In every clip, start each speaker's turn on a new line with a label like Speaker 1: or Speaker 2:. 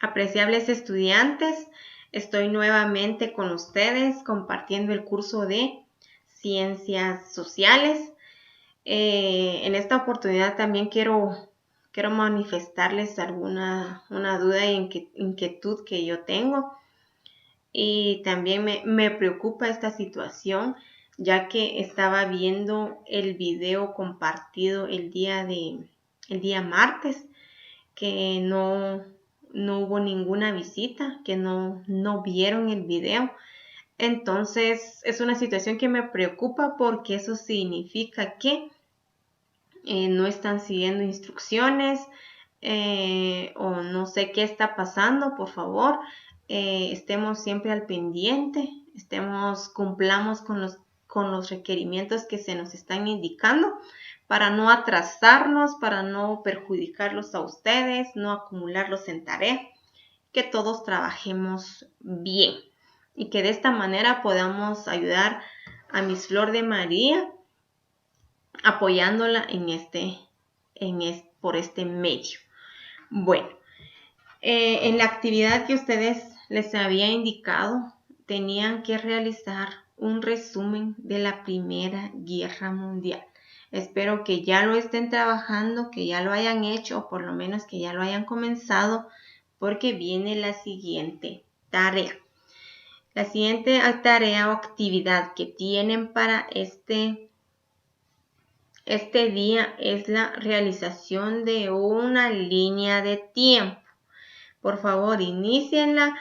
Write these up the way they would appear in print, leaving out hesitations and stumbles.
Speaker 1: Apreciables estudiantes, estoy nuevamente con ustedes compartiendo el curso de Ciencias Sociales. En esta oportunidad también quiero manifestarles una duda e inquietud que yo tengo. Y también me preocupa esta situación, ya que estaba viendo el video compartido el día martes, que no hubo ninguna visita, que no vieron el video. Entonces es una situación que me preocupa porque eso significa que no están siguiendo instrucciones o no sé qué está pasando. Por favor, estemos siempre al pendiente, cumplamos con los requerimientos que se nos están indicando para no atrasarnos, para no perjudicarlos a ustedes, no acumularlos en tarea, que todos trabajemos bien y que de esta manera podamos ayudar a Miss Flor de María apoyándola por este medio. Bueno, en la actividad que ustedes les había indicado, tenían que realizar un resumen de la Primera Guerra Mundial. Espero que ya lo estén trabajando, que ya lo hayan hecho o por lo menos que ya lo hayan comenzado, porque viene la siguiente tarea. La siguiente tarea o actividad que tienen para este día es la realización de una línea de tiempo. Por favor, inícienla.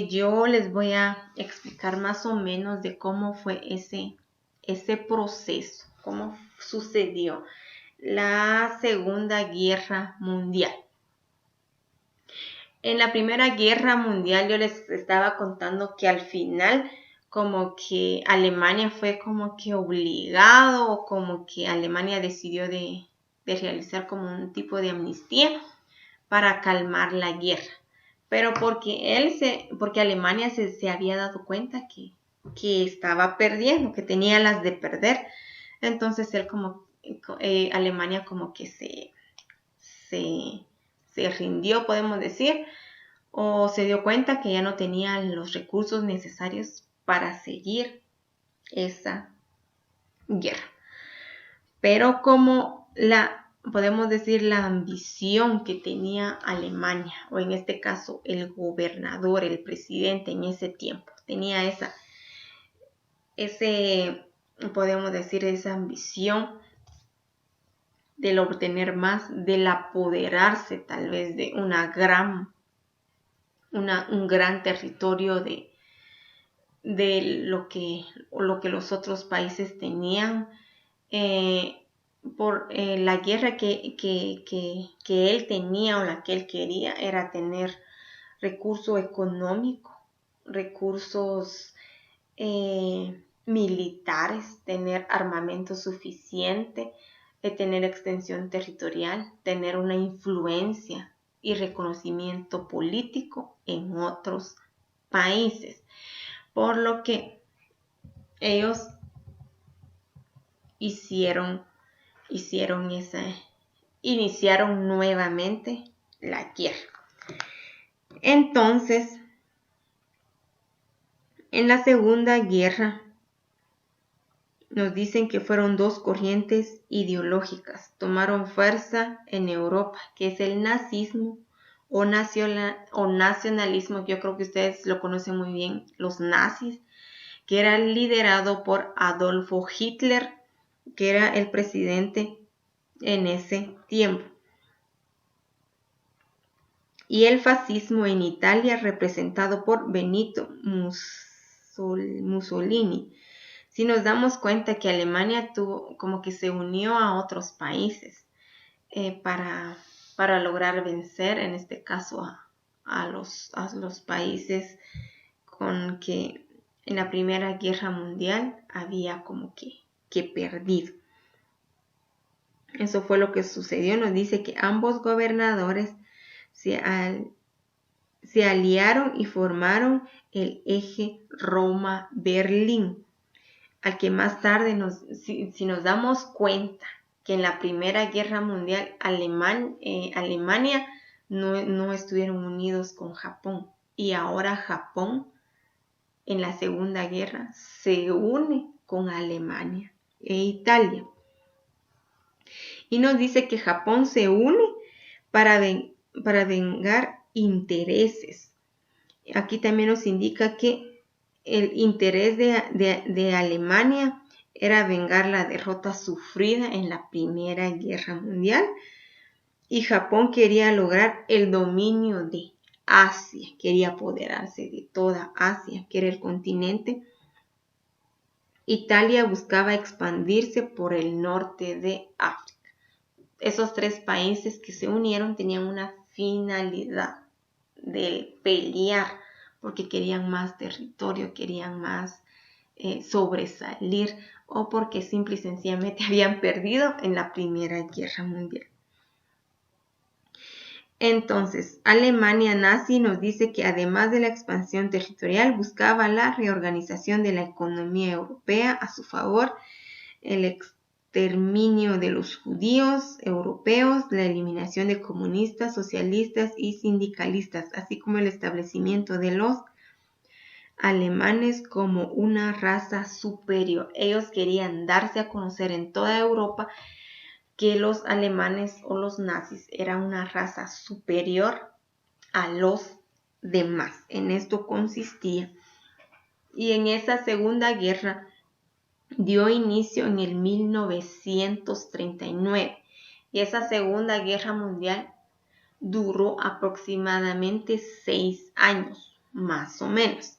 Speaker 1: Yo les voy a explicar más o menos de cómo fue ese proceso, cómo sucedió la Segunda Guerra Mundial. En la Primera Guerra Mundial yo les estaba contando que al final como que Alemania fue como que obligado, o como que Alemania decidió de realizar como un tipo de amnistía para calmar la guerra. Pero porque Alemania se había dado cuenta que estaba perdiendo, que tenía las de perder. Entonces Alemania como que se rindió, podemos decir, o se dio cuenta que ya no tenía los recursos necesarios para seguir esa guerra. Pero podemos decir, la ambición que tenía Alemania, o en este caso el gobernador, el presidente en ese tiempo, tenía podemos decir, esa ambición del obtener más, del apoderarse tal vez de un gran territorio de lo que los otros países tenían. Por la guerra que él tenía, o la que él quería, era tener recurso económico, recursos militares, tener armamento suficiente, tener extensión territorial, tener una influencia y reconocimiento político en otros países. Por lo que ellos iniciaron nuevamente la guerra. Entonces, en la Segunda Guerra nos dicen que fueron dos corrientes ideológicas, tomaron fuerza en Europa, que es el nazismo o nacionalismo. Yo creo que ustedes lo conocen muy bien, los nazis, que era liderado por Adolfo Hitler, que era el presidente en ese tiempo. Y el fascismo en Italia, representado por Benito Mussolini. Si nos damos cuenta que Alemania como que se unió a otros países para lograr vencer, en este caso a los países con que en la Primera Guerra Mundial había como que perdido. Eso fue lo que sucedió. Nos dice que ambos gobernadores se aliaron y formaron el eje Roma-Berlín, al que más tarde, si nos damos cuenta que en la Primera Guerra Mundial Alemania no estuvieron unidos con Japón. Y ahora Japón, en la Segunda Guerra, se une con Alemania e Italia. Y nos dice que Japón se une para vengar intereses. Aquí también nos indica que el interés de Alemania era vengar la derrota sufrida en la Primera Guerra Mundial, y Japón quería lograr el dominio de Asia, quería apoderarse de toda Asia, que era el continente. Italia buscaba expandirse por el norte de África. Esos tres países que se unieron tenían una finalidad de pelear, porque querían más territorio, querían más sobresalir, o porque simple y sencillamente habían perdido en la Primera Guerra Mundial. Entonces, Alemania nazi nos dice que además de la expansión territorial, buscaba la reorganización de la economía europea a su favor, el exterminio de los judíos europeos, la eliminación de comunistas, socialistas y sindicalistas, así como el establecimiento de los alemanes como una raza superior. Ellos querían darse a conocer en toda Europa que los alemanes o los nazis eran una raza superior a los demás. En esto consistía. Y en esa Segunda Guerra dio inicio en el 1939. Y esa Segunda Guerra Mundial duró aproximadamente 6 años, más o menos.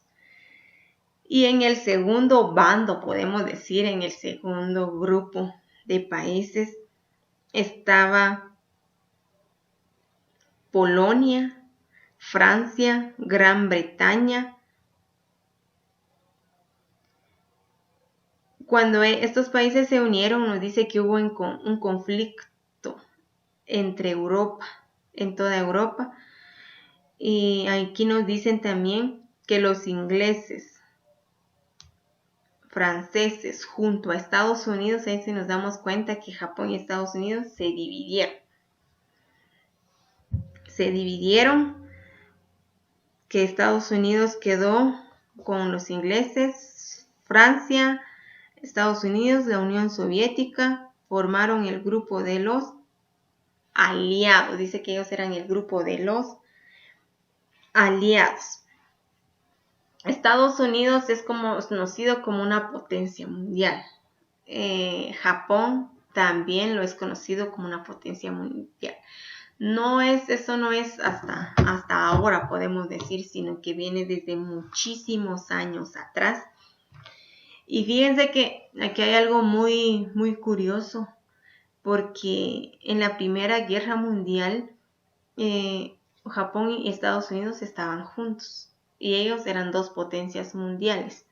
Speaker 1: Y en el segundo bando, podemos decir, en el segundo grupo de países, estaba Polonia, Francia, Gran Bretaña. Cuando estos países se unieron, nos dice que hubo un conflicto entre Europa, en toda Europa. Y aquí nos dicen también que los ingleses, franceses, junto a Estados Unidos, ahí sí nos damos cuenta que Japón y Estados Unidos se dividieron. Que Estados Unidos quedó con los ingleses, Francia, Estados Unidos, la Unión Soviética, formaron el grupo de los aliados. Dice que ellos eran el grupo de los aliados. Estados Unidos es conocido como una potencia mundial. Japón también lo es conocido como una potencia mundial. Eso no es hasta ahora, podemos decir, sino que viene desde muchísimos años atrás. Y fíjense que aquí hay algo muy, muy curioso, porque en la Primera Guerra Mundial, Japón y Estados Unidos estaban juntos, y ellos eran dos potencias mundiales,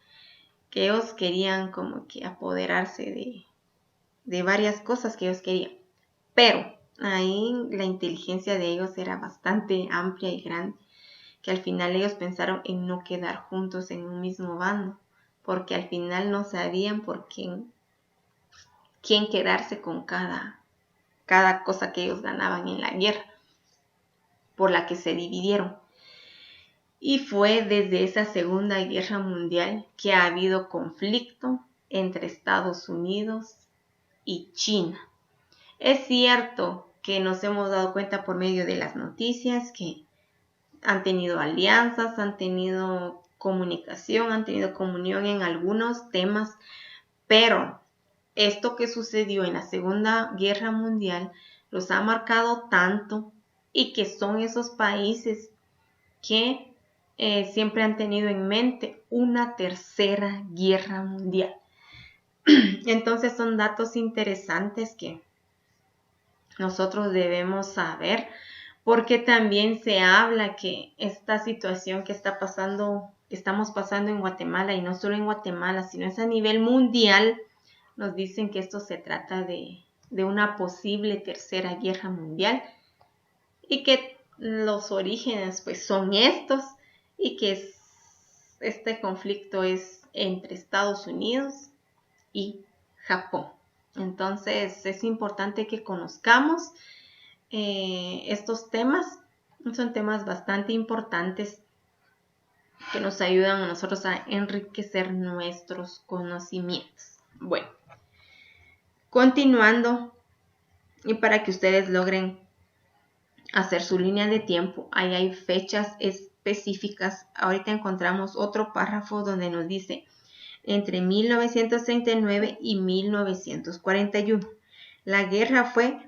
Speaker 1: que ellos querían como que apoderarse de varias cosas que ellos querían, pero ahí la inteligencia de ellos era bastante amplia y grande, que al final ellos pensaron en no quedar juntos en un mismo bando, porque al final no sabían por quién quedarse con cada cosa que ellos ganaban en la guerra, por la que se dividieron. Y fue desde esa Segunda Guerra Mundial que ha habido conflicto entre Estados Unidos y China. Es cierto que nos hemos dado cuenta por medio de las noticias que han tenido alianzas, han tenido comunicación, han tenido comunión en algunos temas, pero esto que sucedió en la Segunda Guerra Mundial los ha marcado tanto, y que son esos países que siempre han tenido en mente una tercera guerra mundial. Entonces son datos interesantes que nosotros debemos saber, porque también se habla que esta situación que estamos pasando en Guatemala, y no solo en Guatemala, sino es a nivel mundial, nos dicen que esto se trata de una posible tercera guerra mundial, y que los orígenes pues son estos, y que este conflicto es entre Estados Unidos y Japón. Entonces es importante que conozcamos estos temas, Son temas bastante importantes que nos ayudan a nosotros a enriquecer nuestros conocimientos. Bueno, continuando, y para que ustedes logren hacer su línea de tiempo, ahí hay fechas específicas. Ahorita encontramos otro párrafo donde nos dice entre 1939 y 1941. La guerra fue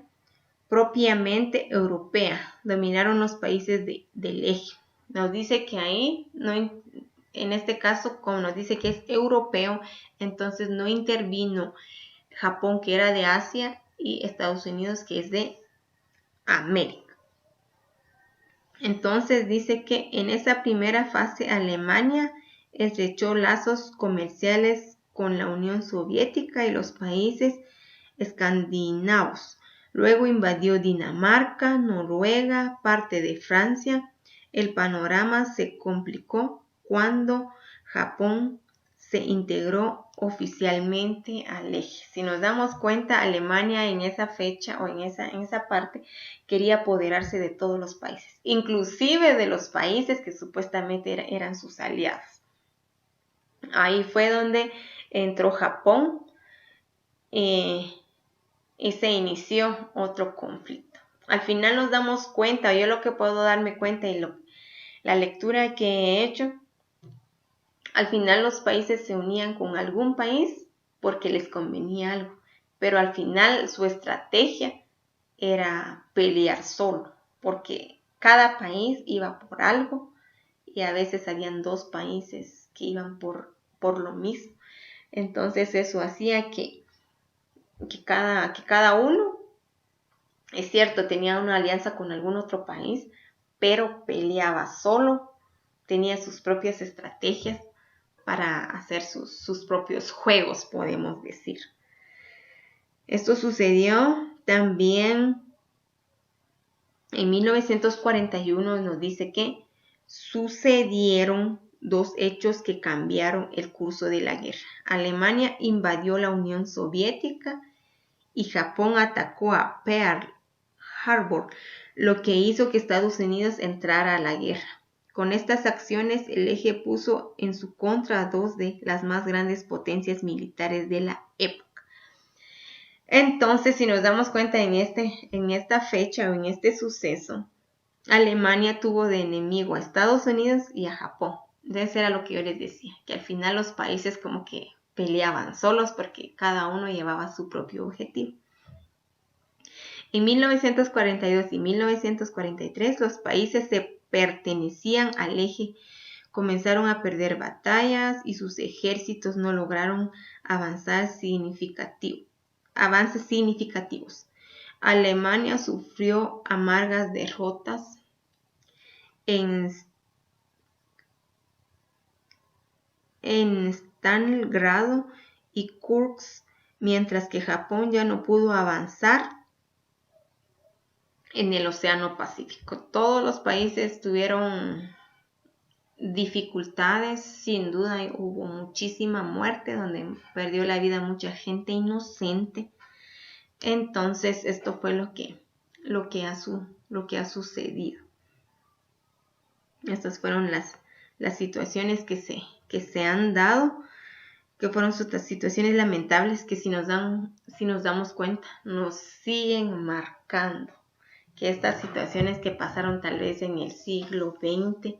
Speaker 1: propiamente europea, dominaron los países del eje. Nos dice que ahí, no, en este caso, como nos dice que es europeo, entonces no intervino Japón, que era de Asia, y Estados Unidos, que es de América. Entonces dice que en esa primera fase Alemania estrechó lazos comerciales con la Unión Soviética y los países escandinavos. Luego invadió Dinamarca, Noruega, parte de Francia. El panorama se complicó cuando Japón se integró oficialmente al eje. Si nos damos cuenta, Alemania en esa fecha o en esa parte quería apoderarse de todos los países, inclusive de los países que supuestamente eran sus aliados. Ahí fue donde entró Japón y se inició otro conflicto. Al final nos damos cuenta, yo lo que puedo darme cuenta y la lectura que he hecho, al final los países se unían con algún país porque les convenía algo, pero al final su estrategia era pelear solo, porque cada país iba por algo y a veces habían dos países que iban por lo mismo. Entonces eso hacía que cada uno, es cierto, tenía una alianza con algún otro país, pero peleaba solo, tenía sus propias estrategias para hacer sus propios juegos, podemos decir. Esto sucedió también en 1941, nos dice que sucedieron dos hechos que cambiaron el curso de la guerra. Alemania invadió la Unión Soviética y Japón atacó a Pearl Harbor, lo que hizo que Estados Unidos entrara a la guerra. Con estas acciones, el eje puso en su contra a dos de las más grandes potencias militares de la época. Entonces, si nos damos cuenta en esta fecha o en este suceso, Alemania tuvo de enemigo a Estados Unidos y a Japón. Entonces era lo que yo les decía, que al final los países como que peleaban solos porque cada uno llevaba su propio objetivo. En 1942 y 1943 los países que pertenecían al eje comenzaron a perder batallas y sus ejércitos no lograron avances significativos. Alemania sufrió amargas derrotas en Stalingrado y Kursk, mientras que Japón ya no pudo avanzar en el Océano Pacífico. Todos los países tuvieron dificultades, sin duda hubo muchísima muerte, donde perdió la vida mucha gente inocente. Entonces esto fue lo que ha sucedido. Estas fueron las situaciones que se han dado, que fueron situaciones lamentables que si nos damos cuenta nos siguen marcando, que estas situaciones que pasaron tal vez en el siglo XX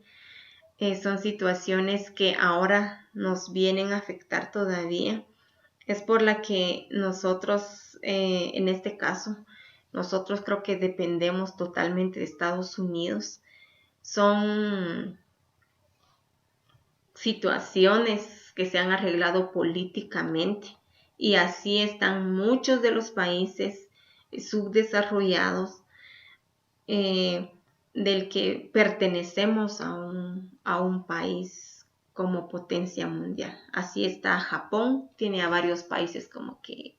Speaker 1: son situaciones que ahora nos vienen a afectar todavía. Es por la que nosotros, en este caso, nosotros creo que dependemos totalmente de Estados Unidos. Son situaciones que se han arreglado políticamente y así están muchos de los países subdesarrollados del que pertenecemos a un país como potencia mundial. Así está Japón, tiene a varios países como que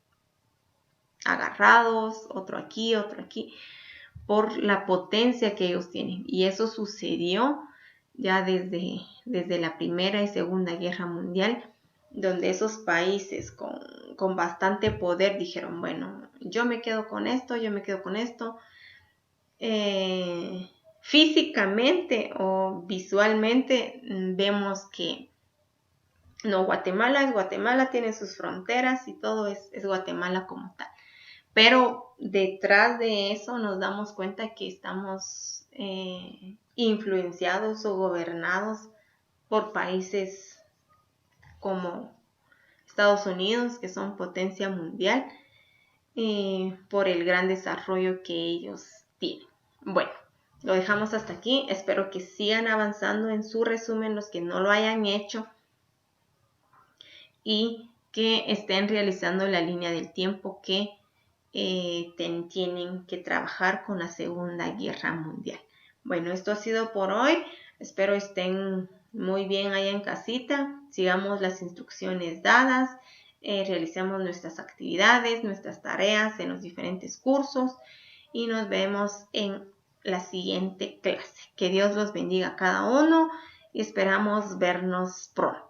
Speaker 1: agarrados, otro aquí, por la potencia que ellos tienen. Y eso sucedió ya desde la Primera y Segunda Guerra Mundial, donde esos países con bastante poder dijeron, bueno, yo me quedo con esto, físicamente o visualmente vemos que no, Guatemala es Guatemala, tiene sus fronteras y todo es Guatemala como tal. Pero detrás de eso nos damos cuenta que estamos influenciados o gobernados por países como Estados Unidos, que son potencia mundial, por el gran desarrollo que ellos tienen. Bueno, lo dejamos hasta aquí. Espero que sigan avanzando en su resumen los que no lo hayan hecho y que estén realizando la línea del tiempo que tienen que trabajar con la Segunda Guerra Mundial. Bueno, esto ha sido por hoy. Espero estén muy bien allá en casita. Sigamos las instrucciones dadas. Realicemos nuestras actividades, nuestras tareas en los diferentes cursos y nos vemos en la siguiente clase. Que Dios los bendiga a cada uno y esperamos vernos pronto.